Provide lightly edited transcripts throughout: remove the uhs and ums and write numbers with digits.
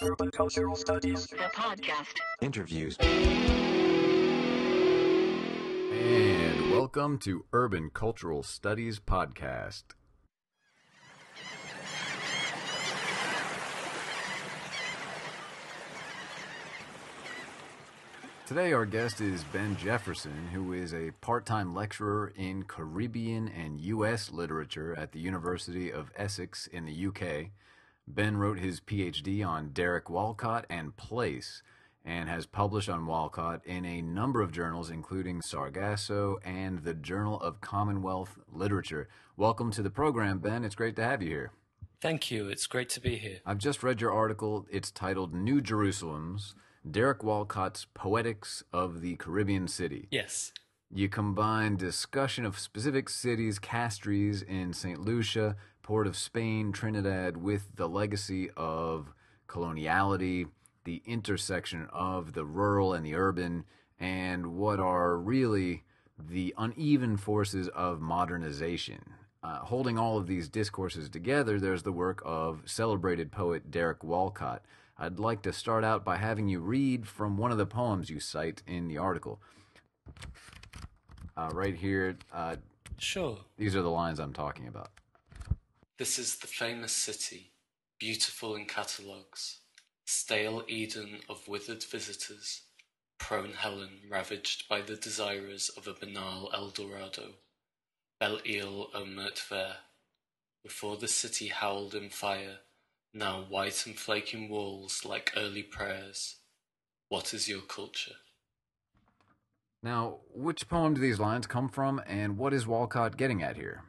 Urban Cultural Studies, the podcast. interviews. And welcome to Urban Cultural Studies Podcast. Today our guest is Ben Jefferson, who is a part-time lecturer in Caribbean and U.S. literature at the University of Essex in the UK. Ben wrote his PhD on Derek Walcott and place, and has published on Walcott in a number of journals, including Sargasso and the Journal of Commonwealth Literature. Welcome to the program, Ben. It's great to have you here. Thank you. It's great to be here. I've just read your article. It's titled New Jerusalems, Derek Walcott's Poetics of the Caribbean City. Yes. You combine discussion of specific cities, Castries in St. Lucia, Port of Spain, Trinidad, with the legacy of coloniality, the intersection of the rural and the urban, and what are really the uneven forces of modernization. Holding all of these discourses together, there's the work of celebrated poet Derek Walcott. I'd like to start out by having you read from one of the poems you cite in the article. Right here. Sure. These are the lines I'm talking about. This is the famous city, beautiful in catalogues, stale Eden of withered visitors, prone Helen ravaged by the desirers of a banal El Dorado, Belle Ile au Meurtre Vert. Before the city howled in fire, now white and flaking walls like early prayers. What is your culture? Now, which poem do these lines come from, and what is Walcott getting at here?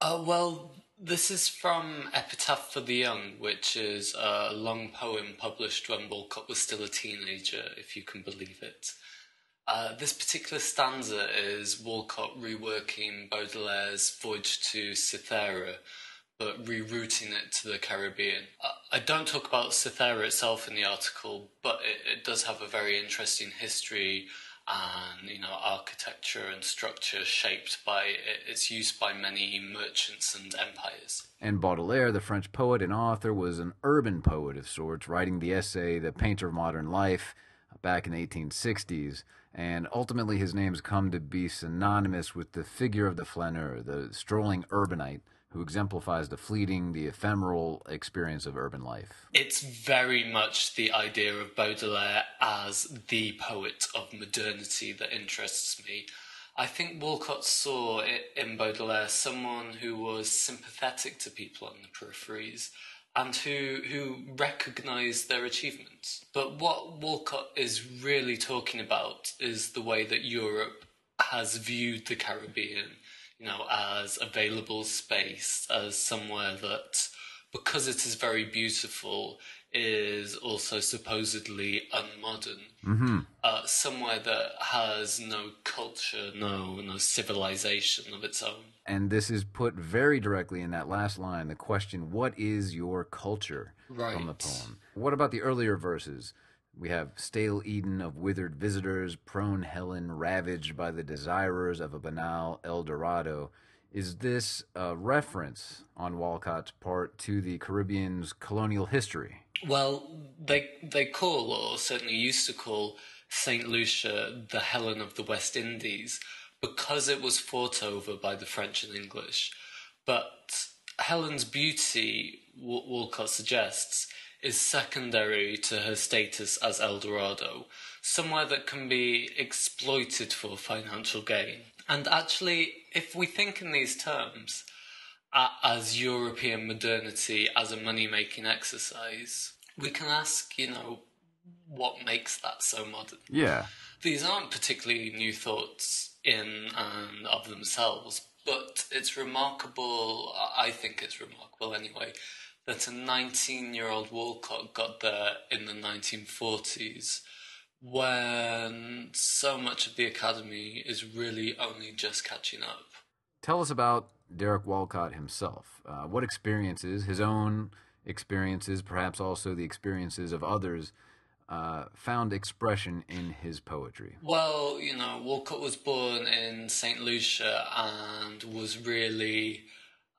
Well, this is from Epitaph for the Young, which is a long poem published when Walcott was still a teenager, if you can believe it. This particular stanza is Walcott reworking Baudelaire's Voyage to Cythera, but rerouting it to the Caribbean. I don't talk about Cythera itself in the article, but it does have a very interesting history and, architecture and structure shaped by its use by many merchants and empires. And Baudelaire, the French poet and author, was an urban poet of sorts, writing the essay The Painter of Modern Life back in the 1860s. And ultimately his name's come to be synonymous with the figure of the flaneur, the strolling urbanite, who exemplifies the fleeting, the ephemeral experience of urban life. It's very much the idea of Baudelaire as the poet of modernity that interests me. I think Walcott saw in Baudelaire someone who was sympathetic to people on the peripheries and who recognised their achievements. But what Walcott is really talking about is the way that Europe has viewed the Caribbean, as available space, as somewhere that, because it is very beautiful, is also supposedly unmodern. Somewhere that has no culture, no civilization of its own. And this is put very directly in that last line, the question, what is your culture? Right. From the poem. What about the earlier verses? We have stale Eden of withered visitors, prone Helen ravaged by the desirers of a banal El Dorado. Is this a reference on Walcott's part to the Caribbean's colonial history? Well, they call, or certainly used to call, St. Lucia the Helen of the West Indies because it was fought over by the French and English. But Helen's beauty, Walcott suggests, is secondary to her status as El Dorado, somewhere that can be exploited for financial gain. And actually, if we think in these terms, as European modernity, as a money-making exercise, we can ask, what makes that so modern? Yeah. These aren't particularly new thoughts in and of themselves, but it's remarkable, I think it's remarkable anyway, that a 19-year-old Walcott got there in the 1940s when so much of the academy is really only just catching up. Tell us about Derek Walcott himself. What experiences, his own experiences, perhaps also the experiences of others, found expression in his poetry? Well, Walcott was born in St. Lucia and was really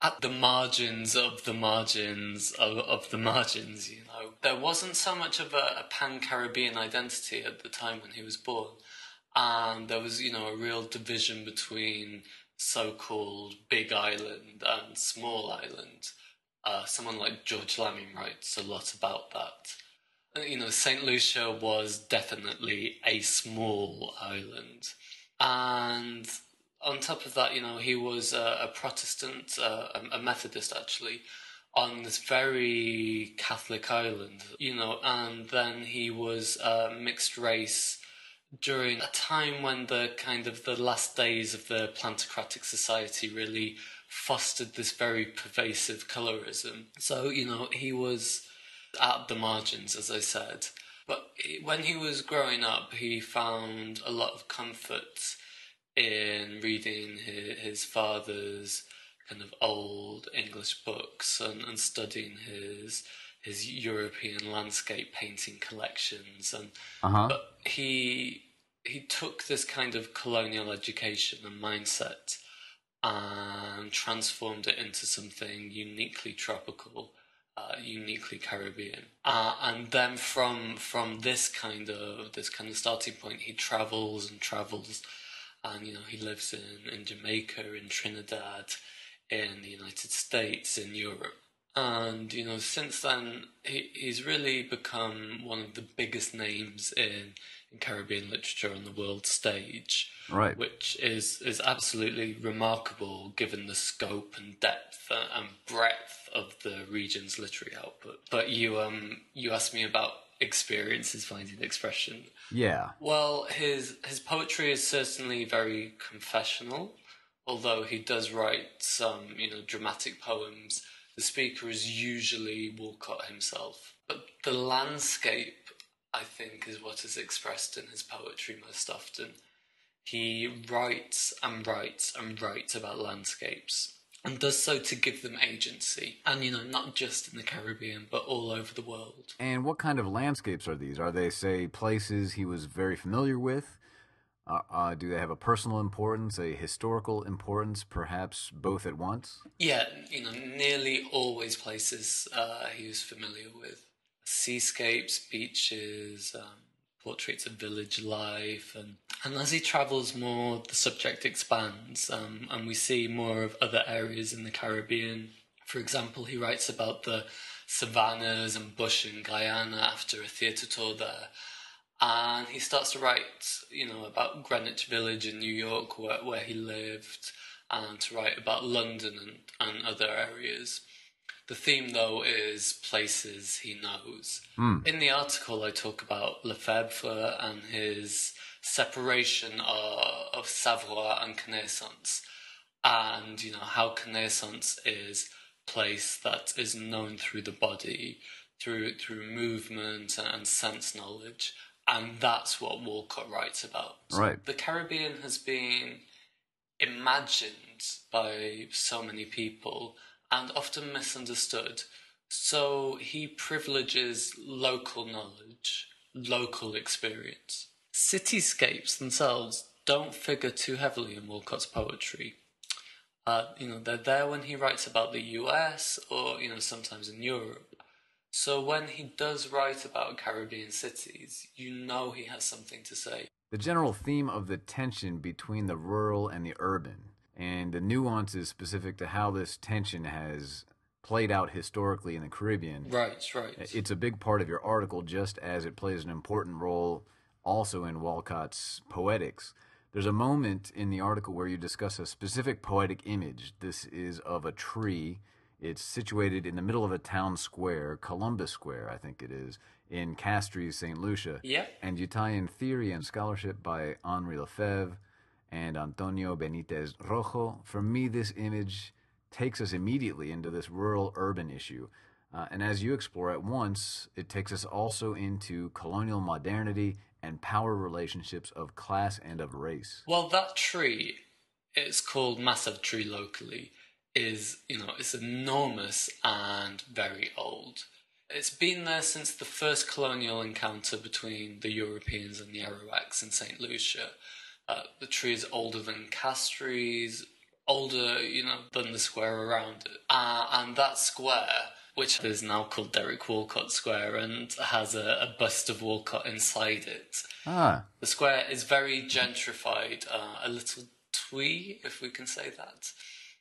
at the margins of the margins of the margins, you know. There wasn't so much of a pan-Caribbean identity at the time when he was born. And there was, you know, a real division between so-called Big Island and Small Island. Someone like George Lamming writes a lot about that. You know, St. Lucia was definitely a small island. And on top of that, you know, he was a Protestant, a Methodist actually, on this very Catholic island, you know, and then he was mixed race during a time when the kind of the last days of the plantocratic society really fostered this very pervasive colorism. So, you know, he was at the margins, as I said. But when he was growing up, he found a lot of comfort in reading his father's kind of old English books and studying his European landscape painting collections. And but he took this kind of colonial education and mindset and transformed it into something uniquely tropical, uniquely Caribbean. And then from this kind of starting point, he travels and travels, and you know, he lives in Jamaica, in Trinidad, in the United States, in Europe. And, you know, since then, he's really become one of the biggest names in Caribbean literature on the world stage. Right. Which is absolutely remarkable given the scope and depth and breadth of the region's literary output. But you asked me about experiences finding expression. Yeah. Well, his poetry is certainly very confessional, although he does write some, you know, dramatic poems. The speaker is usually Walcott himself. But the landscape, I think, is what is expressed in his poetry most often. He writes and writes and writes about landscapes, and does so to give them agency. And, you know, not just in the Caribbean, but all over the world. And what kind of landscapes are these? Are they, say, places he was very familiar with? Do they have a personal importance, a historical importance, perhaps both at once? Yeah, you know, nearly always places he was familiar with. Seascapes, beaches, portraits of village life. And as he travels more, the subject expands, and we see more of other areas in the Caribbean. For example, he writes about the savannas and bush in Guyana after a theatre tour there. And he starts to write, you know, about Greenwich Village in New York, where he lived, and to write about London and other areas. The theme, though, is places he knows. In the article, I talk about Lefebvre and his separation of savoir and connaissance, and, you know, how connaissance is place that is known through the body, through movement and sense knowledge. And that's what Walcott writes about. Right. The Caribbean has been imagined by so many people and often misunderstood. So he privileges local knowledge, local experience. Cityscapes themselves don't figure too heavily in Walcott's poetry. You know, they're there when he writes about the US or, you know, sometimes in Europe. So when he does write about Caribbean cities, you know he has something to say. The general theme of the tension between the rural and the urban, and the nuances specific to how this tension has played out historically in the Caribbean. Right. It's a big part of your article, just as it plays an important role also in Walcott's Poetics. There's a moment in the article where you discuss a specific poetic image. This is of a tree. It's situated in the middle of a town square, Columbus Square, I think it is, in Castries, St. Lucia. Yeah. And you tie in theory and scholarship by Henri Lefebvre and Antonio Benítez-Rojo. For me, this image takes us immediately into this rural-urban issue. And as you explore at once, it takes us also into colonial modernity and power relationships of class and of race. Well, that tree, it's called Massive Tree locally, is, you know, it's enormous and very old. It's been there since the first colonial encounter between the Europeans and the Arawaks in St. Lucia. The tree is older than Castries, older, than the square around it. And that square, which is now called Derek Walcott Square and has a bust of Walcott inside it. Ah. The square is very gentrified, a little twee, if we can say that.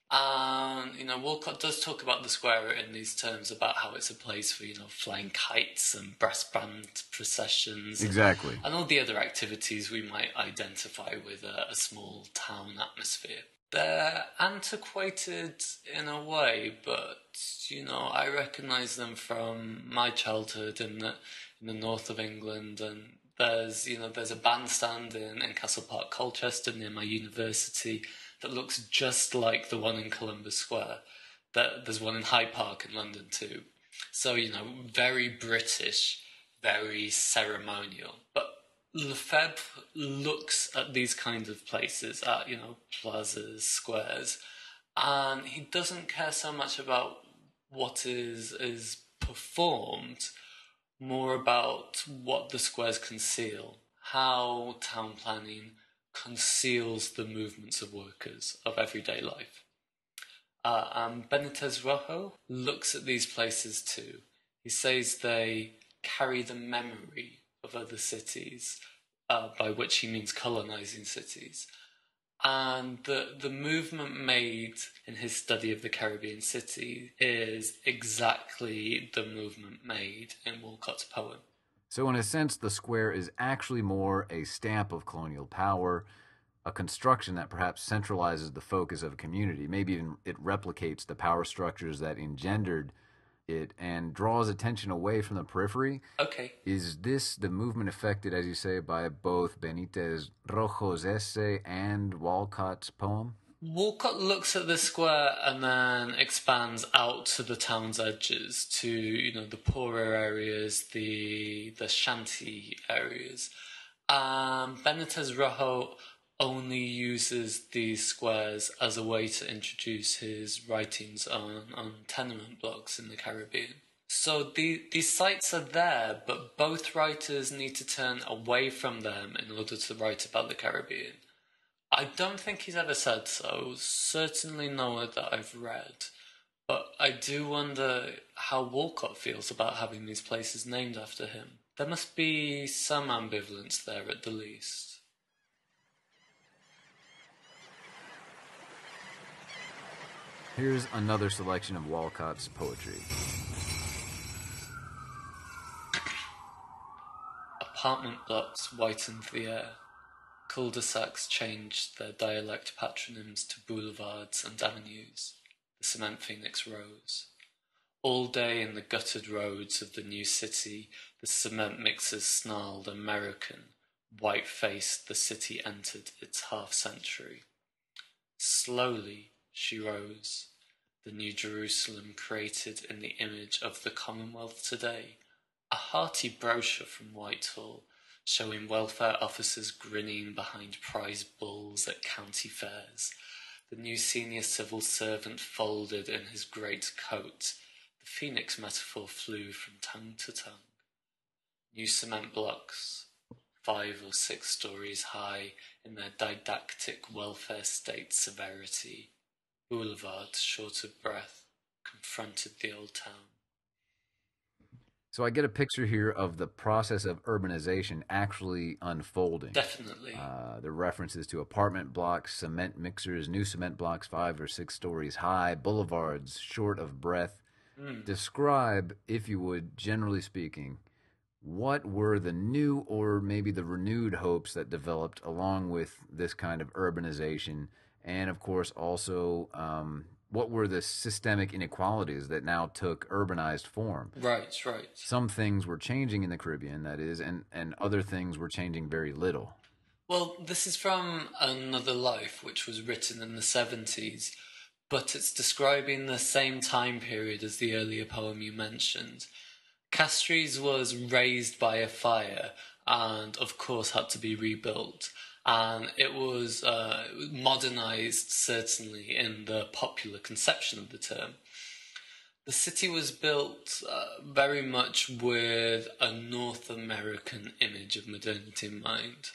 And, Walcott does talk about the square in these terms about how it's a place for, flying kites and brass band processions. Exactly. And all the other activities we might identify with a small town atmosphere. They're antiquated in a way, but, I recognise them from my childhood in the north of England, and there's a bandstand in Castle Park, Colchester, near my university, that looks just like the one in Columbus Square. There's one in Hyde Park in London too. So, very British, very ceremonial. But Lefebvre looks at these kinds of places, at, plazas, squares, and he doesn't care so much about what is performed, more about what the squares conceal, how town planning conceals the movements of workers of everyday life. And Benítez-Rojo looks at these places too. He says they carry the memory of other cities, by which he means colonizing cities. And the movement made in his study of the Caribbean city is exactly the movement made in Walcott's poem. So in a sense, the square is actually more a stamp of colonial power, a construction that perhaps centralizes the focus of a community. Maybe even it replicates the power structures that engendered it and draws attention away from the periphery. Okay. Is this the movement affected, as you say, by both Benítez-Rojo's essay and Walcott's poem? Walcott looks at the square and then expands out to the town's edges, to the poorer areas, the shanty areas. Benítez-Rojo only uses these squares as a way to introduce his writings on tenement blocks in the Caribbean. So these sites are there, but both writers need to turn away from them in order to write about the Caribbean. I don't think he's ever said so, certainly nowhere that I've read, but I do wonder how Walcott feels about having these places named after him. There must be some ambivalence there at the least. Here's another selection of Walcott's poetry. Apartment blocks whitened the air. Cul-de-sacs changed their dialect patronyms to boulevards and avenues. The cement phoenix rose. All day in the guttered roads of the new city, the cement mixers snarled American. White-faced, the city entered its half-century. Slowly she rose, the New Jerusalem created in the image of the Commonwealth today. A hearty brochure from Whitehall, showing welfare officers grinning behind prize bulls at county fairs. The new senior civil servant folded in his great coat. The phoenix metaphor flew from tongue to tongue. New cement blocks, 5 or 6 stories high in their didactic welfare state severity. Boulevards, short of breath, confronted the old town. So I get a picture here of the process of urbanization actually unfolding. Definitely. The references to apartment blocks, cement mixers, new cement blocks 5 or 6 stories high, boulevards short of breath. Describe, if you would, generally speaking, what were the new or maybe the renewed hopes that developed along with this kind of urbanization, and of course also what were the systemic inequalities that now took urbanized form? Right. Some things were changing in the Caribbean, that is, and other things were changing very little. Well, this is from Another Life, which was written in the 70s, but it's describing the same time period as the earlier poem you mentioned. Castries was razed by a fire and, of course, had to be rebuilt. And it was modernized, certainly, in the popular conception of the term. The city was built very much with a North American image of modernity in mind.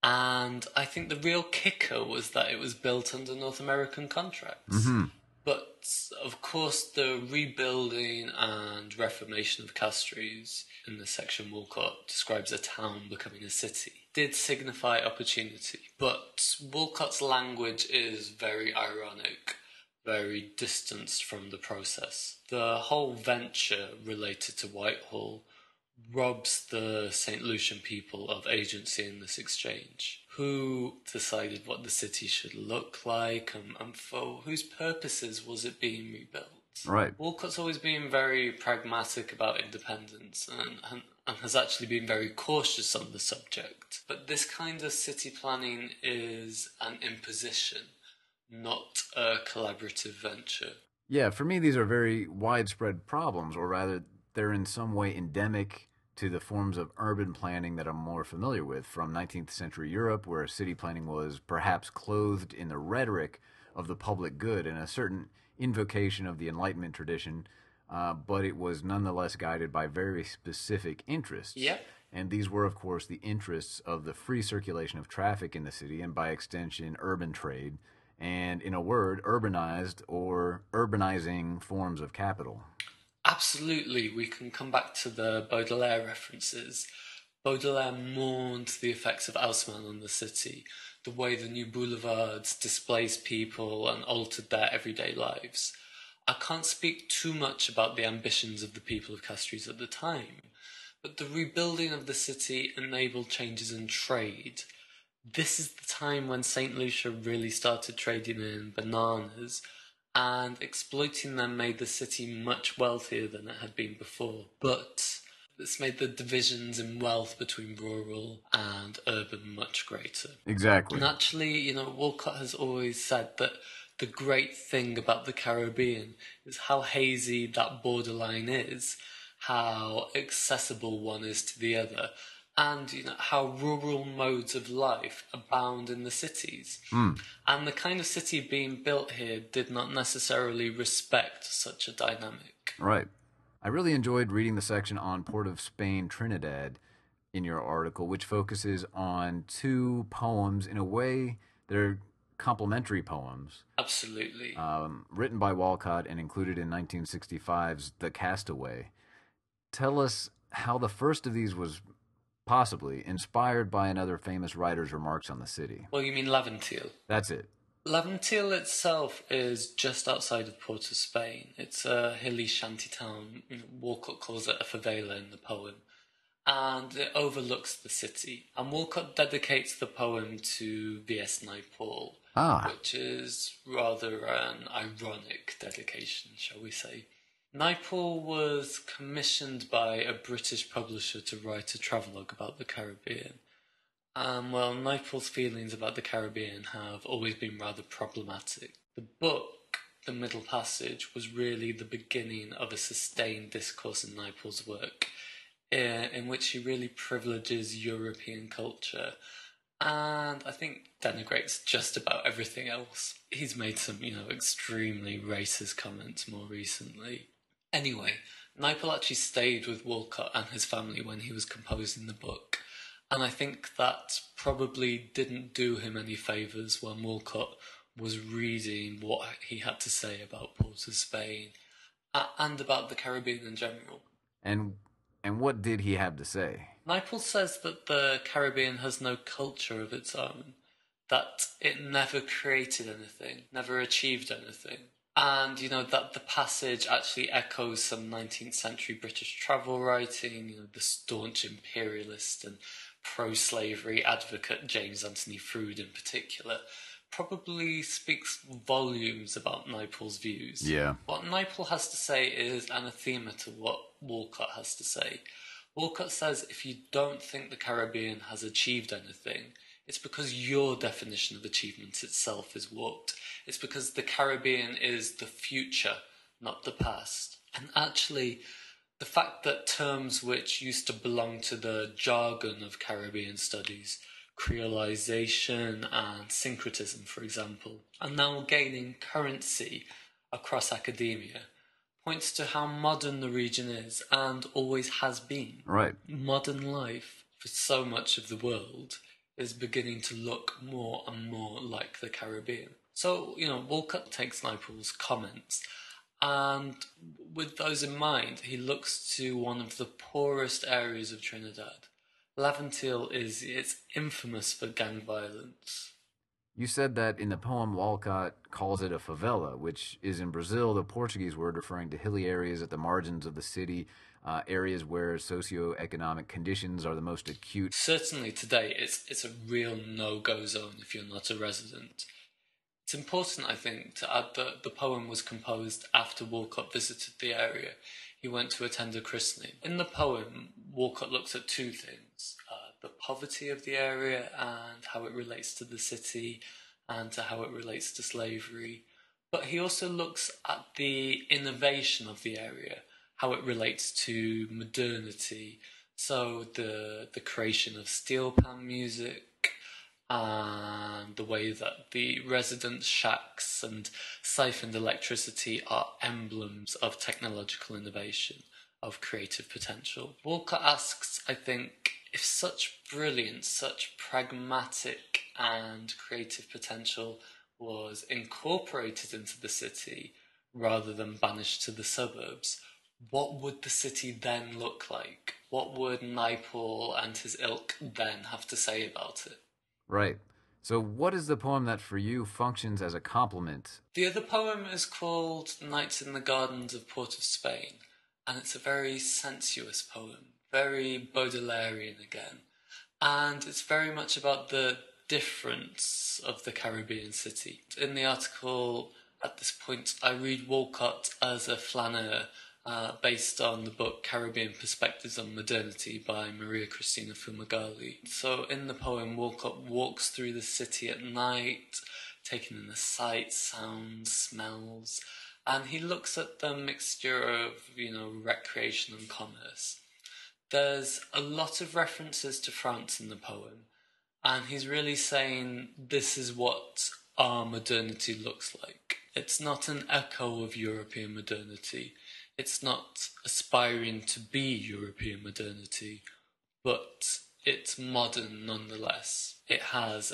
And I think the real kicker was that it was built under North American contracts. Mm-hmm. But, of course, the rebuilding and reformation of Castries in the section Walcott describes a town becoming a city did signify opportunity. But Walcott's language is very ironic, very distanced from the process. The whole venture related to Whitehall robs the St. Lucian people of agency in this exchange. Who decided what the city should look like, and for whose purposes was it being rebuilt? Right. Walcott's always been very pragmatic about independence and has actually been very cautious on the subject. But this kind of city planning is an imposition, not a collaborative venture. Yeah, for me, these are very widespread problems, or rather, they're in some way endemic to the forms of urban planning that I'm more familiar with from 19th century Europe, where city planning was perhaps clothed in the rhetoric of the public good and a certain invocation of the Enlightenment tradition, but it was nonetheless guided by very specific interests. Yep. And these were, of course, the interests of the free circulation of traffic in the city and, by extension, urban trade, and, in a word, urbanized or urbanizing forms of capital. Absolutely, we can come back to the Baudelaire references. Baudelaire mourned the effects of Haussmann on the city, the way the new boulevards displaced people and altered their everyday lives. I can't speak too much about the ambitions of the people of Castries at the time, but the rebuilding of the city enabled changes in trade. This is the time when St. Lucia really started trading in bananas, and exploiting them made the city much wealthier than it had been before. But this made the divisions in wealth between rural and urban much greater. Exactly. And actually, Walcott has always said that the great thing about the Caribbean is how hazy that borderline is, how accessible one is to the other, and how rural modes of life abound in the cities. And the kind of city being built here did not necessarily respect such a dynamic. Right. I really enjoyed reading the section on Port of Spain, Trinidad in your article, which focuses on two poems. In a way, they're complementary poems. Absolutely. Written by Walcott and included in 1965's The Castaway. Tell us how the first of these was possibly inspired by another famous writer's remarks on the city. Well, you mean Laventille? That's it. Laventille itself is just outside of Port of Spain. It's a hilly shanty town. Walcott calls it a favela in the poem. And it overlooks the city. And Walcott dedicates the poem to V.S. Naipaul, which is rather an ironic dedication, shall we say. Naipaul was commissioned by a British publisher to write a travelogue about the Caribbean. Well, Naipaul's feelings about the Caribbean have always been rather problematic. The book, The Middle Passage, was really the beginning of a sustained discourse in Naipaul's work, in which he really privileges European culture and I think denigrates just about everything else. He's made some, extremely racist comments more recently. Anyway, Naipaul actually stayed with Walcott and his family when he was composing the book, and I think that probably didn't do him any favours when Walcott was reading what he had to say about Port of Spain and about the Caribbean in general. And what did he have to say? Naipaul says that the Caribbean has no culture of its own, that it never created anything, never achieved anything. And, that the passage actually echoes some 19th century British travel writing, the staunch imperialist and pro-slavery advocate James Anthony Froude in particular, probably speaks volumes about Naipaul's views. Yeah. What Naipaul has to say is anathema to what Walcott has to say. Walcott says if you don't think the Caribbean has achieved anything, it's because your definition of achievement itself is warped. It's because the Caribbean is the future, not the past. And actually, the fact that terms which used to belong to the jargon of Caribbean studies, creolization and syncretism, for example, are now gaining currency across academia, points to how modern the region is and always has been. Right. Modern life, for so much of the world, is beginning to look more and more like the Caribbean. So, Walcott takes Naipaul's comments, and with those in mind, he looks to one of the poorest areas of Trinidad. Laventille it's infamous for gang violence. You said that in the poem, Walcott calls it a favela, which is in Brazil the Portuguese word referring to hilly areas at the margins of the city, areas where socioeconomic conditions are the most acute. Certainly today, it's a real no-go zone if you're not a resident. It's important, I think, to add that the poem was composed after Walcott visited the area. He went to attend a christening. In the poem, Walcott looks at two things: the poverty of the area and how it relates to the city and to how it relates to slavery. But he also looks at the innovation of the area, how it relates to modernity. So the creation of steel pan music, and the way that the residence shacks and siphoned electricity are emblems of technological innovation, of creative potential. Walcott asks, I think, if such brilliance, such pragmatic and creative potential was incorporated into the city rather than banished to the suburbs, what would the city then look like? What would Naipaul and his ilk then have to say about it? Right. So, what is the poem that for you functions as a complement? The other poem is called Nights in the Gardens of Port of Spain, and it's a very sensuous poem, very Baudelairean again, and it's very much about the difference of the Caribbean city. In the article, at this point, I read Walcott as a flaneur, based on the book Caribbean Perspectives on Modernity by Maria Cristina Fumagalli. So in the poem, Walcott walks through the city at night, taking in the sights, sounds, smells, and he looks at the mixture of, recreation and commerce. There's a lot of references to France in the poem, and he's really saying this is what our modernity looks like. It's not an echo of European modernity. It's not aspiring to be European modernity, but it's modern nonetheless. It has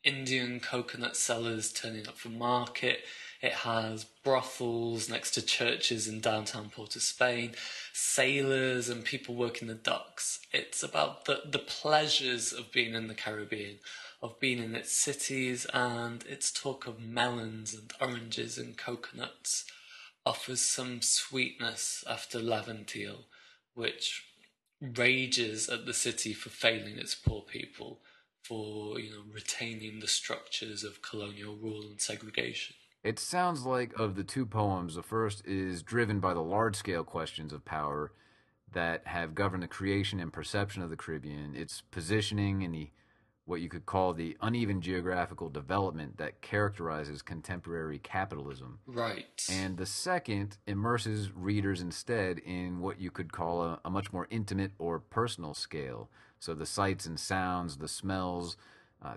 Indian coconut sellers turning up for market. It has brothels next to churches in downtown Port of Spain, sailors and people working the docks. It's about the pleasures of being in the Caribbean, of being in its cities, and its talk of melons and oranges and coconuts offers some sweetness after Laventille, which rages at the city for failing its poor people, for retaining the structures of colonial rule and segregation. It sounds like of the two poems, the first is driven by the large-scale questions of power that have governed the creation and perception of the Caribbean, its positioning in the what you could call the uneven geographical development that characterizes contemporary capitalism. Right. And the second immerses readers instead in what you could call a much more intimate or personal scale. So the sights and sounds, the smells,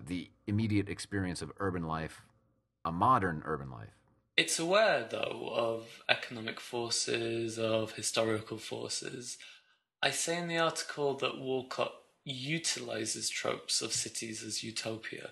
the immediate experience of urban life, a modern urban life. It's aware, though, of economic forces, of historical forces. I say in the article that Walcott utilizes tropes of cities as utopia,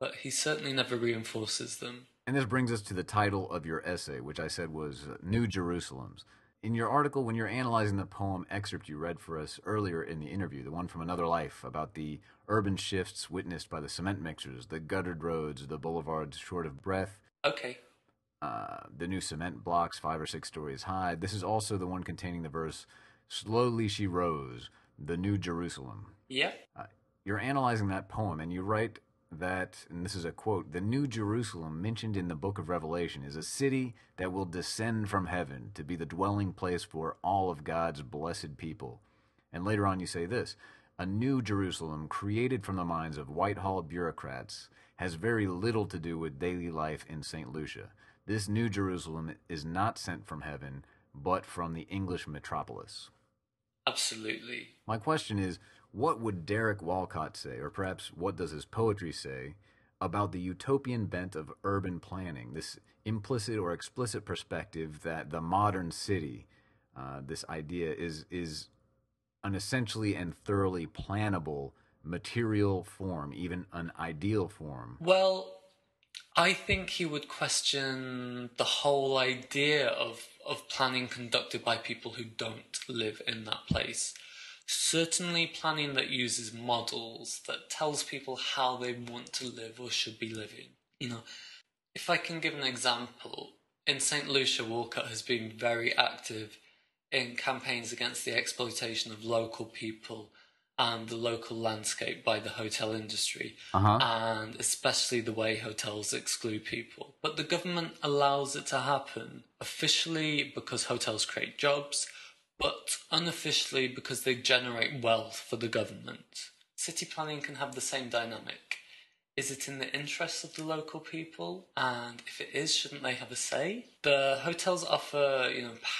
but he certainly never reinforces them. And this brings us to the title of your essay, which I said was New Jerusalems. In your article, when you're analyzing the poem excerpt you read for us earlier in the interview, the one from Another Life, about the urban shifts witnessed by the cement mixers, the guttered roads, the boulevards short of breath, Okay. the new cement blocks 5 or 6 stories high. This is also the one containing the verse, Slowly she rose, the New Jerusalem. Yeah. You're analyzing that poem, and you write that, and this is a quote, the New Jerusalem mentioned in the book of Revelation is a city that will descend from heaven to be the dwelling place for all of God's blessed people. And later on you say this, a New Jerusalem created from the minds of Whitehall bureaucrats has very little to do with daily life in St. Lucia. This New Jerusalem is not sent from heaven, but from the English metropolis. Absolutely. My question is, what would Derek Walcott say, or perhaps what does his poetry say, about the utopian bent of urban planning, this implicit or explicit perspective that the modern city, this idea is an essentially and thoroughly plannable material form, even an ideal form? Well, I think he would question the whole idea of planning conducted by people who don't live in that place. Certainly planning that uses models, that tells people how they want to live or should be living. If I can give an example, in St. Lucia, Walcott has been very active in campaigns against the exploitation of local people and the local landscape by the hotel industry, and especially the way hotels exclude people. But the government allows it to happen, officially because hotels create jobs, but unofficially because they generate wealth for the government. City planning can have the same dynamic. Is it in the interests of the local people? And if it is, shouldn't they have a say? The hotels offer,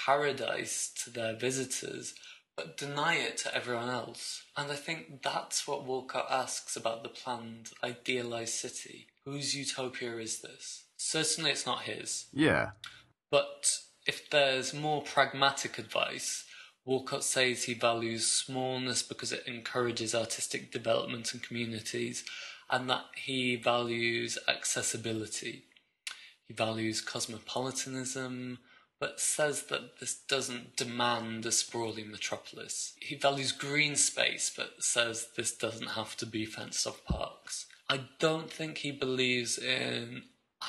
paradise to their visitors, but deny it to everyone else. And I think that's what Walcott asks about the planned, idealised city. Whose utopia is this? Certainly it's not his. Yeah. But if there's more pragmatic advice, Walcott says he values smallness because it encourages artistic development in communities, and that he values accessibility. He values cosmopolitanism, but says that this doesn't demand a sprawling metropolis. He values green space, but says this doesn't have to be fenced-off parks. I don't think he believes in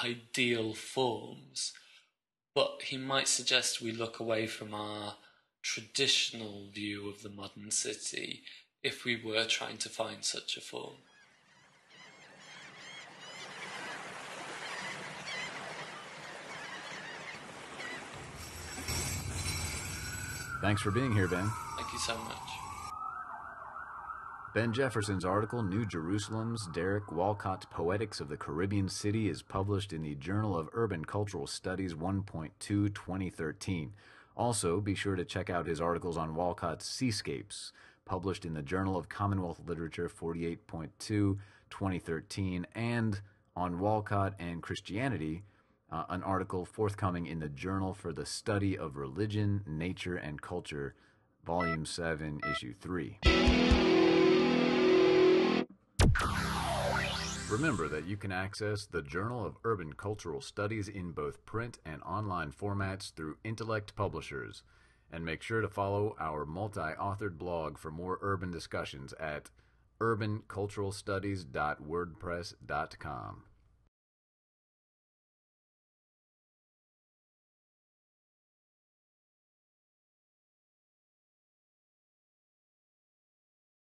ideal forms, but he might suggest we look away from our traditional view of the modern city if we were trying to find such a form. Thanks for being here, Ben. Thank you so much. Ben Jefferson's article, New Jerusalem's Derek Walcott's Poetics of the Caribbean City, is published in the Journal of Urban Cultural Studies 1.2 2013. Also, be sure to check out his articles on Walcott's Seascapes, published in the Journal of Commonwealth Literature 48.2 2013, and on Walcott and Christianity, an article forthcoming in the Journal for the Study of Religion, Nature, and Culture, Volume 7, Issue 3. Remember that you can access the Journal of Urban Cultural Studies in both print and online formats through Intellect Publishers, and make sure to follow our multi-authored blog for more urban discussions at urbanculturalstudies.wordpress.com.